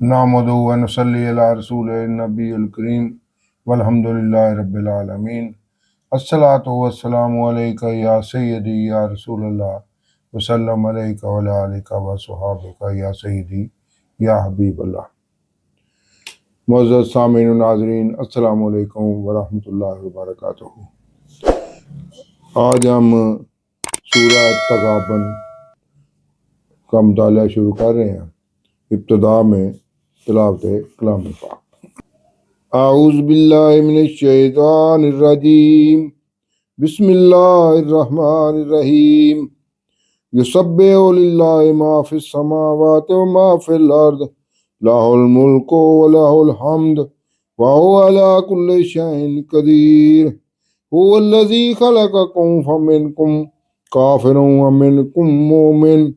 نحمدہ و نصلی علی رسول النبی الکریم والحمدللہ رب العالمین۔ الصلاۃ والسلام علیکہ یا سیدی یا رسول اللہ وسلم علیکہ وعلی آلکہ و صحابہ یا سیدی یا حبیب اللہ۔ معزز سامعین و ناظرین، السلام علیکم ورحمۃ اللہ وبرکاتہ۔ آج ہم سورہ تغابن کا مطالعہ شروع کر رہے ہیں۔ ابتدا میں تلاوت کلام پاک۔ اعوذ باللہ من الشیطان الرجیم، بسم اللہ الرحمن الرحیم۔ یسبح للہ ما فی السماوات و ما فی الارض، لہ الملک و لہ الحمد وہو علی کل شیء قدیر۔ هو الذی خلقکم فمنکم کافر ومنکم مومن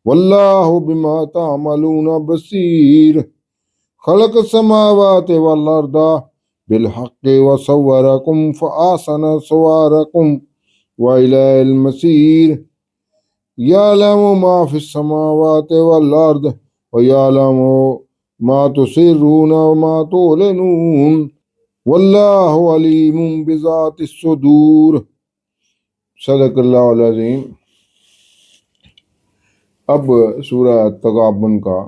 واللہ بما تعملون بصیر۔ خلق السماوات والارض بالحق وصورکم فاحسن صورکم والیہ المصیر۔ یعلم ما فی السماوات والارض ویعلم ما تسرون وما تعلنون واللہ علیم بذات الصدور۔ صدق اللہ العظیم۔ اب سورہ تغابن کا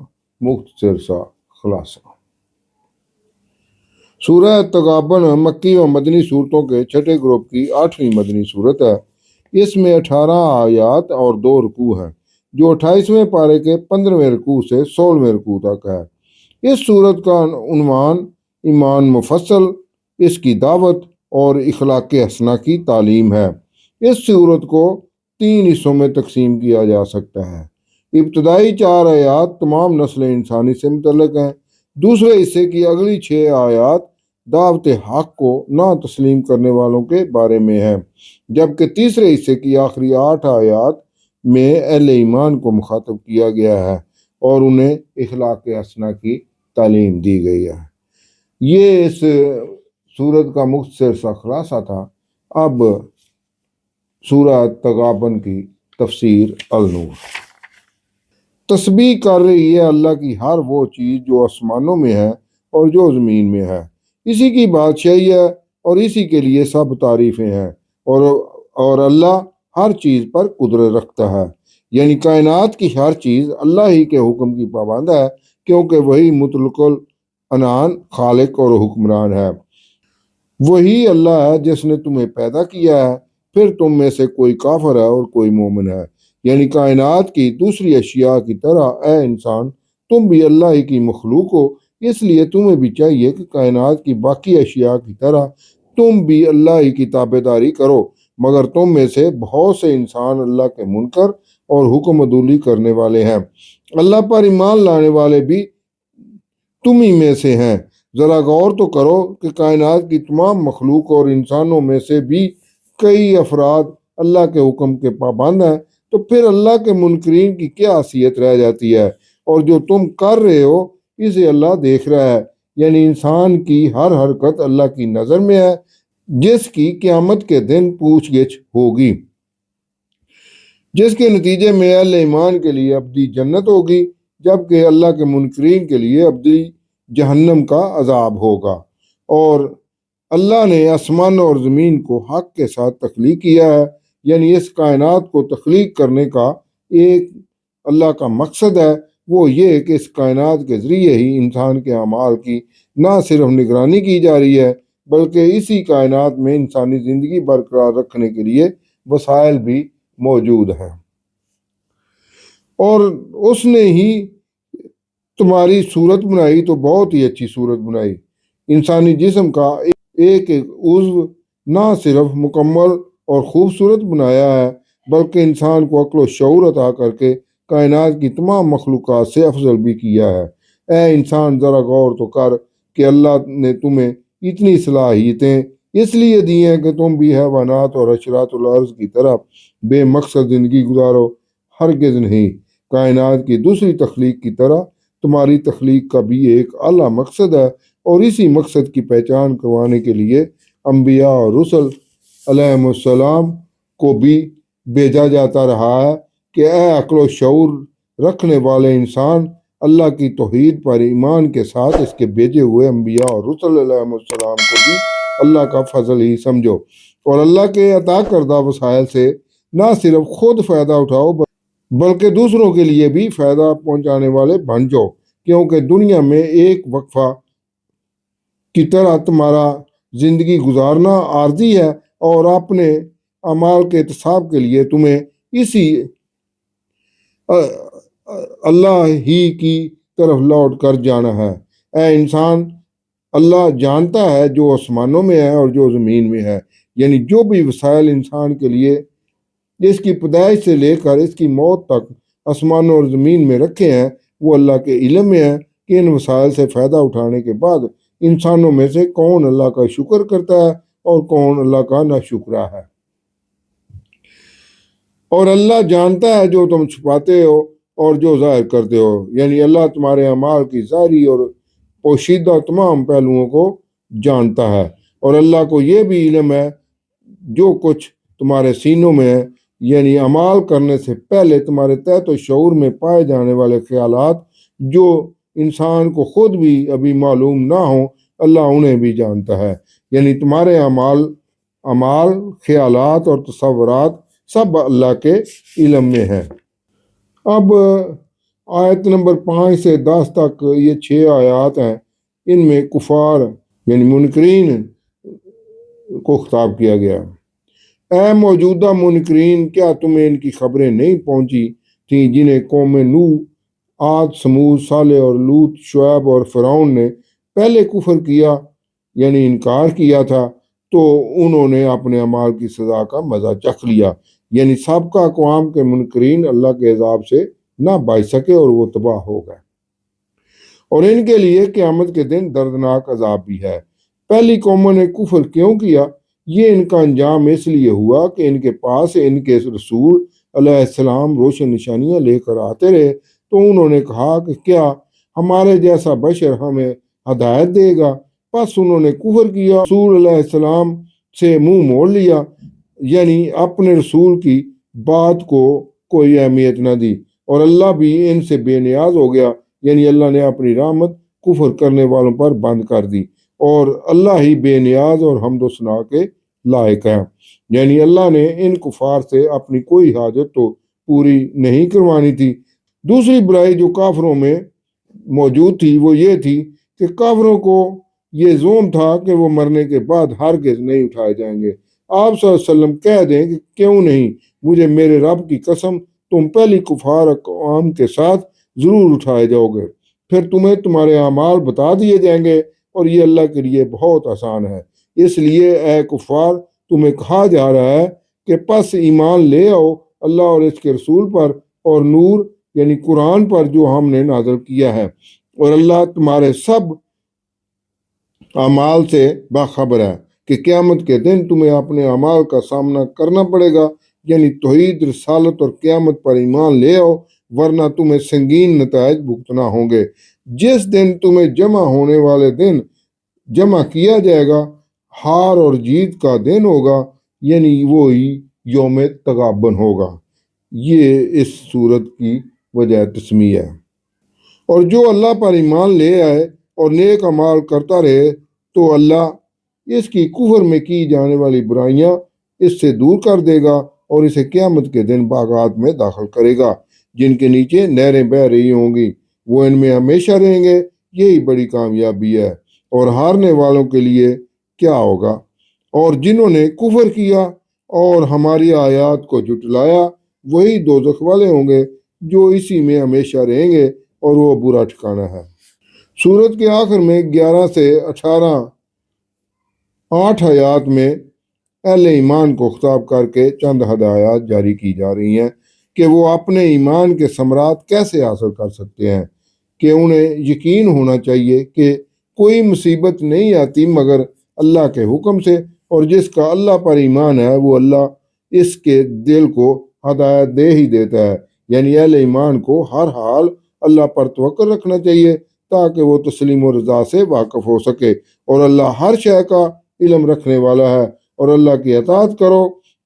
مختصر سا خلاصہ۔ سورہ تغابن مکی و مدنی صورتوں کے چھٹے گروپ کی 8ویں مدنی صورت ہے۔ اس میں 18 آیات اور 2 رکوع ہیں، جو 28ویں پارے کے 15ویں رکوع سے 16ویں رکوع تک ہے۔ اس صورت کا عنوان ایمان مفصل، اس کی دعوت اور اخلاق حسنہ کی تعلیم ہے۔ اس صورت کو 3 حصوں میں تقسیم کیا جا سکتا ہے۔ ابتدائی 4 آیات تمام نسل انسانی سے متعلق ہیں۔ دوسرے حصے کی اگلی 6 آیات دعوت حق کو نہ تسلیم کرنے والوں کے بارے میں ہیں، جبکہ تیسرے حصے کی آخری 8 آیات میں اہل ایمان کو مخاطب کیا گیا ہے اور انہیں اخلاق حسنہ کی تعلیم دی گئی ہے۔ یہ اس سورت کا مختصر سا خلاصہ تھا۔ اب سورہ تغابن کی تفسیر النور۔ تسبیح کر رہی ہے اللہ کی ہر وہ چیز جو آسمانوں میں ہے اور جو زمین میں ہے۔ اسی کی بادشاہی ہے اور اسی کے لیے سب تعریفیں ہیں، اور اللہ ہر چیز پر قدرت رکھتا ہے، یعنی کائنات کی ہر چیز اللہ ہی کے حکم کی پابند ہے، کیونکہ وہی مطلق العنان خالق اور حکمران ہے۔ وہی اللہ ہے جس نے تمہیں پیدا کیا ہے، پھر تم میں سے کوئی کافر ہے اور کوئی مومن ہے، یعنی کائنات کی دوسری اشیاء کی طرح اے انسان تم بھی اللہ ہی کی مخلوق ہو، اس لیے تمہیں بھی چاہیے کہ کائنات کی باقی اشیاء کی طرح تم بھی اللہ ہی کی تابعداری کرو، مگر تم میں سے بہت سے انسان اللہ کے منکر اور حکم عدولی کرنے والے ہیں۔ اللہ پر ایمان لانے والے بھی تم ہی میں سے ہیں۔ ذرا غور تو کرو کہ کائنات کی تمام مخلوق اور انسانوں میں سے بھی کئی افراد اللہ کے حکم کے پابند ہیں، تو پھر اللہ کے منکرین کی کیا حیثیت رہ جاتی ہے؟ اور جو تم کر رہے ہو اسے اللہ دیکھ رہا ہے، یعنی انسان کی ہر حرکت اللہ کی نظر میں ہے، جس کی قیامت کے دن پوچھ گچھ ہوگی، جس کے نتیجے میں اہل ایمان کے لیے ابدی جنت ہوگی، جبکہ اللہ کے منکرین کے لیے ابدی جہنم کا عذاب ہوگا۔ اور اللہ نے آسمان اور زمین کو حق کے ساتھ تخلیق کیا ہے، یعنی اس کائنات کو تخلیق کرنے کا ایک اللہ کا مقصد ہے، وہ یہ کہ اس کائنات کے ذریعے ہی انسان کے اعمال کی نہ صرف نگرانی کی جا رہی ہے، بلکہ اسی کائنات میں انسانی زندگی برقرار رکھنے کے لیے وسائل بھی موجود ہیں۔ اور اس نے ہی تمہاری صورت بنائی تو بہت ہی اچھی صورت بنائی۔ انسانی جسم کا ایک عضو نہ صرف مکمل اور خوبصورت بنایا ہے، بلکہ انسان کو عقل و شعور عطا کر کے کائنات کی تمام مخلوقات سے افضل بھی کیا ہے۔ اے انسان ذرا غور تو کر کہ اللہ نے تمہیں اتنی صلاحیتیں اس لیے دی ہیں کہ تم بھی حیوانات اور حشرات الارض کی طرح بے مقصد زندگی گزارو، ہرگز نہیں۔ کائنات کی دوسری تخلیق کی طرح تمہاری تخلیق کا بھی ایک اعلیٰ مقصد ہے، اور اسی مقصد کی پہچان کروانے کے لیے انبیاء اور رسل علیہ السلام کو بھی بھیجا جاتا رہا ہے کہ اے عقل و شعور رکھنے والے انسان، اللہ کی توحید پر ایمان کے ساتھ اس کے بھیجے ہوئے انبیاء اور رسل علیہ السلام کو بھی اللہ کا فضل ہی سمجھو، اور اللہ کے عطا کردہ وسائل سے نہ صرف خود فائدہ اٹھاؤ بلکہ دوسروں کے لیے بھی فائدہ پہنچانے والے بن جاؤ، کیونکہ دنیا میں ایک وقفہ کی طرح تمہارا زندگی گزارنا عارضی ہے، اور اپنے اعمال کے احتساب کے لیے تمہیں اسی اللہ ہی کی طرف لوٹ کر جانا ہے۔ اے انسان، اللہ جانتا ہے جو آسمانوں میں ہے اور جو زمین میں ہے، یعنی جو بھی وسائل انسان کے لیے اس کی پیدائش سے لے کر اس کی موت تک آسمانوں اور زمین میں رکھے ہیں، وہ اللہ کے علم میں ہے کہ ان وسائل سے فائدہ اٹھانے کے بعد انسانوں میں سے کون اللہ کا شکر کرتا ہے اور کون اللہ کا ناشکرا ہے۔ اور اللہ جانتا ہے جو تم چھپاتے ہو اور جو ظاہر کرتے ہو، یعنی اللہ تمہارے اعمال کی ظاہری اور پوشیدہ تمام پہلوؤں کو جانتا ہے، اور اللہ کو یہ بھی علم ہے جو کچھ تمہارے سینوں میں ہے، یعنی اعمال کرنے سے پہلے تمہارے تحت و شعور میں پائے جانے والے خیالات جو انسان کو خود بھی ابھی معلوم نہ ہوں، اللہ انہیں بھی جانتا ہے، یعنی تمہارے اعمال، خیالات اور تصورات سب اللہ کے علم میں ہے۔ اب آیت نمبر 5 سے 10 تک یہ 6 آیات ہیں، ان میں کفار یعنی منکرین کو خطاب کیا گیا۔ اے موجودہ منکرین، کیا تمہیں ان کی خبریں نہیں پہنچی تھیں جنہیں قوم نوح، عاد، سمود، صالح اور لوط، شعیب اور فرعون نے پہلے کفر کیا یعنی انکار کیا تھا، تو انہوں نے اپنے اعمال کی سزا کا مزہ چکھ لیا، یعنی سابقہ اقوام کے منکرین اللہ کے عذاب سے نہ بچ سکے اور وہ تباہ ہو گئے، اور ان کے لیے قیامت کے دن دردناک عذاب بھی ہے۔ پہلی قوموں نے کفر کیوں کیا؟ یہ ان کا انجام اس لیے ہوا کہ ان کے پاس ان کے رسول علیہ السلام روشن نشانیاں لے کر آتے رہے، تو انہوں نے کہا کہ کیا ہمارے جیسا بشر ہمیں ہدایت دے گا؟ پس انہوں نے کفر کیا، رسول علیہ السلام سے منہ موڑ لیا، یعنی اپنے رسول کی بات کو کوئی اہمیت نہ دی، اور اللہ بھی ان سے بے نیاز ہو گیا، یعنی اللہ نے اپنی رحمت کفر کرنے والوں پر بند کر دی، اور اللہ ہی بے نیاز اور حمد و ثنا کے لائق ہے، یعنی اللہ نے ان کفار سے اپنی کوئی حاجت تو پوری نہیں کروانی تھی۔ دوسری برائی جو کافروں میں موجود تھی وہ یہ تھی کہ کافروں کو یہ زوم تھا کہ وہ مرنے کے بعد ہرگز نہیں اٹھائے جائیں گے۔ آپ صلی اللہ علیہ وسلم کہہ دیں کہ کیوں نہیں، مجھے میرے رب کی قسم تم پہلی کفار اقوام کے ساتھ ضرور اٹھائے جاؤ گے، پھر تمہیں تمہارے اعمال بتا دیے جائیں گے، اور یہ اللہ کے لیے بہت آسان ہے۔ اس لیے اے کفار، تمہیں کہا جا رہا ہے کہ پس ایمان لے آؤ اللہ اور اس کے رسول پر اور نور یعنی قرآن پر جو ہم نے نازل کیا ہے، اور اللہ تمہارے سب اعمال سے باخبر ہے کہ قیامت کے دن تمہیں اپنے اعمال کا سامنا کرنا پڑے گا، یعنی توحید، رسالت اور قیامت پر ایمان لے آؤ، ورنہ تمہیں سنگین نتائج بھگتنا ہوں گے۔ جس دن تمہیں جمع ہونے والے دن جمع کیا جائے گا، ہار اور جیت کا دن ہوگا، یعنی وہی یوم تغابن ہوگا۔ یہ اس صورت کی وجہ تسمیہ ہے۔ اور جو اللہ پر ایمان لے آئے اور نیک اعمال کرتا رہے تو اللہ اس کی کفر میں کی جانے والی برائیاں اس سے دور کر دے گا اور اسے قیامت کے دن باغات میں داخل کرے گا جن کے نیچے نہریں بہہ رہی ہوں گی، وہ ان میں ہمیشہ رہیں گے۔ یہی بڑی کامیابی ہے، اور ہارنے والوں کے لیے کیا ہوگا؟ اور جنہوں نے کفر کیا اور ہماری آیات کو جھٹلایا وہی دوزخ والے ہوں گے جو اسی میں ہمیشہ رہیں گے، اور وہ برا ٹھکانہ ہے۔ سورت کے آخر میں 11 سے 18 8 آیات میں اہل ایمان کو خطاب کر کے چند ہدایات جاری کی جا رہی ہیں کہ وہ اپنے ایمان کے ثمرات کیسے حاصل کر سکتے ہیں، کہ انہیں یقین ہونا چاہیے کہ کوئی مصیبت نہیں آتی مگر اللہ کے حکم سے، اور جس کا اللہ پر ایمان ہے وہ اللہ اس کے دل کو ہدایت دے ہی دیتا ہے، یعنی اہل ایمان کو ہر حال اللہ پر توکل رکھنا چاہیے تاکہ وہ تسلیم و رضا سے واقف ہو سکے، اور اللہ ہر شے کا علم رکھنے والا ہے، اور اللہ کی اطاعت کرو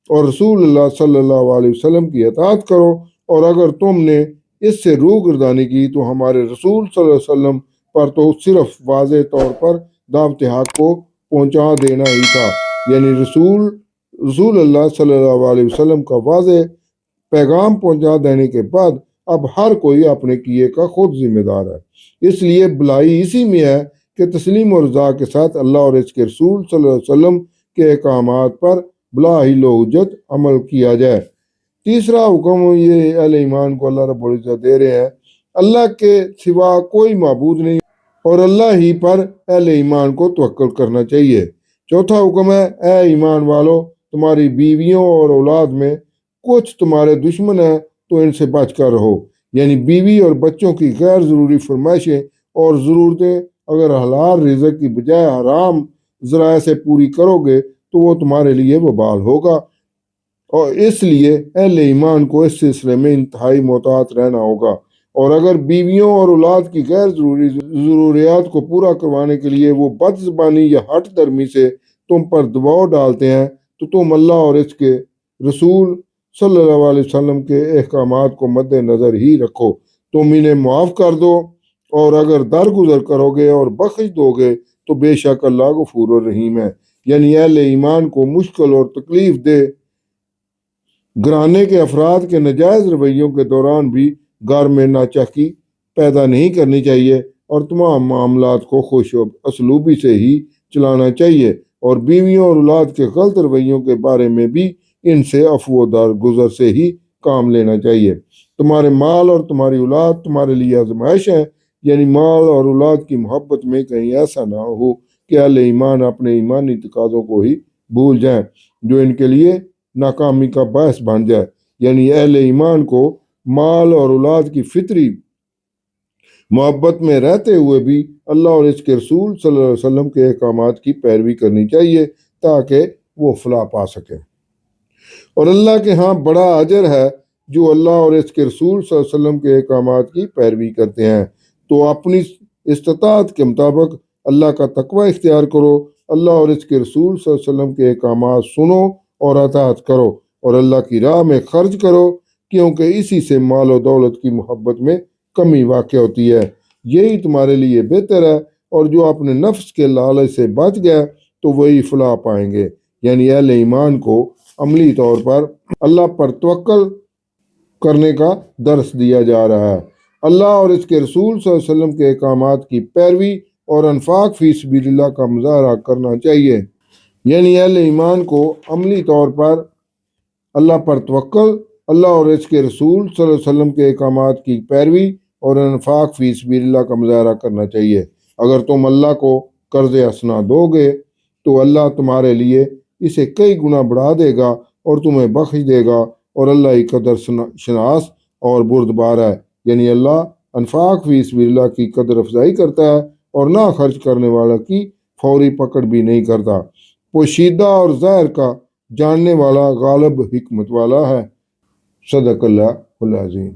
اور رسول اللہ صلی اللہ علیہ وسلم کی اطاعت کرو، اور اگر تم نے اس سے روگردانی کی تو ہمارے رسول صلی اللہ علیہ وسلم پر تو صرف واضح طور پر دعوت حق کو پہنچا دینا ہی تھا، یعنی رسول اللہ صلی اللہ علیہ وسلم کا واضح پیغام پہنچا دینے کے بعد اب ہر کوئی اپنے کیے کا خود ذمہ دار ہے۔ اس لیے بھلائی اسی میں ہے کہ تسلیم اور رضا کے ساتھ اللہ اور اس کے رسول صلی اللہ علیہ وسلم کے احکامات پر بلا ہی حجت عمل کیا جائے۔ تیسرا حکم یہ اہل ایمان کو اللہ رب العزت دے رہے ہیں، اللہ کے سوا کوئی معبود نہیں اور اللہ ہی پر اہل ایمان کو توکل کرنا چاہیے۔ چوتھا حکم ہے، اے ایمان والو، تمہاری بیویوں اور اولاد میں کچھ تمہارے دشمن ہیں تو ان سے بچ کر رہو، یعنی بیوی اور بچوں کی غیر ضروری فرمائشیں اور ضرورتیں اگر حلال رزق کی بجائے حرام ذرائع سے پوری کرو گے تو وہ تمہارے لیے وبال ہوگا، اور اس لیے اہل ایمان کو اس سلسلے میں انتہائی محتاط رہنا ہوگا۔ اور اگر بیویوں اور اولاد کی غیر ضروری ضروریات کو پورا کروانے کے لیے وہ بد زبانی یا ہٹ درمی سے تم پر دباؤ ڈالتے ہیں تو تم اللہ اور اس کے رسول صلی اللہ علیہ وسلم کے احکامات کو مد نظر ہی رکھو، تم انہیں معاف کر دو، اور اگر درگزر کرو گے اور بخش دو گے تو بے شک اللہ غفور الرحیم ہے۔ یعنی اہل ایمان کو مشکل اور تکلیف دہ گھرانے کے افراد کے ناجائز رویوں کے دوران بھی گھر میں ناچاکی پیدا نہیں کرنی چاہیے اور تمام معاملات کو خوش اسلوبی سے ہی چلانا چاہیے، اور بیویوں اور اولاد کے غلط رویوں کے بارے میں بھی ان سے عفو و درگزر سے ہی کام لینا چاہیے۔ تمہارے مال اور تمہاری اولاد تمہارے لیے آزمائش ہے، یعنی مال اور اولاد کی محبت میں کہیں ایسا نہ ہو کہ اہل ایمان اپنے ایمانی تقاضوں کو ہی بھول جائیں جو ان کے لیے ناکامی کا باعث بن جائے، یعنی اہل ایمان کو مال اور اولاد کی فطری محبت میں رہتے ہوئے بھی اللہ اور اس کے رسول صلی اللہ علیہ وسلم کے احکامات کی پیروی کرنی چاہیے تاکہ وہ فلاح پا سکے۔ اور اللہ کے ہاں بڑا اجر ہے جو اللہ اور اس کے رسول صلی اللہ علیہ وسلم کے احکامات کی پیروی کرتے ہیں، تو اپنی استطاعت کے مطابق اللہ کا تقوی اختیار کرو، اللہ اور اس کے رسول صلی اللہ علیہ وسلم کے احکامات سنو اور اطاعت کرو، اور اللہ کی راہ میں خرچ کرو، کیونکہ اسی سے مال و دولت کی محبت میں کمی واقع ہوتی ہے، یہی تمہارے لیے بہتر ہے، اور جو اپنے نفس کے لالچ سے بچ گئے تو وہی فلاح پائیں گے۔ یعنی اہل ایمان کو عملی طور پر اللہ پر توکل کرنے کا درس دیا جا رہا ہے، اللہ اور اس کے رسول صلی اللہ علیہ وسلم کے احکامات کی پیروی اور انفاق فی سبیل اللہ کا مظاہرہ کرنا چاہیے۔ یعنی اہل ایمان کو عملی طور پر اللہ پر توکل، اللہ اور اس کے رسول صلی اللہ علیہ وسلم کے احکامات کی پیروی اور انفاق فی سبیل اللہ کا مظاہرہ کرنا چاہیے۔ اگر تم اللہ کو قرض حسنہ دو گے تو اللہ تمہارے لیے اسے کئی گنا بڑھا دے گا اور تمہیں بخش دے گا، اور اللہ ہی قدر شناس اور بردبار ہے، یعنی اللہ انفاق فی سبیل اللہ کی قدر افزائی کرتا ہے اور نہ خرچ کرنے والا کی فوری پکڑ بھی نہیں کرتا، پوشیدہ اور ظاہر کا جاننے والا، غالب حکمت والا ہے۔ صدق اللہ العظیم۔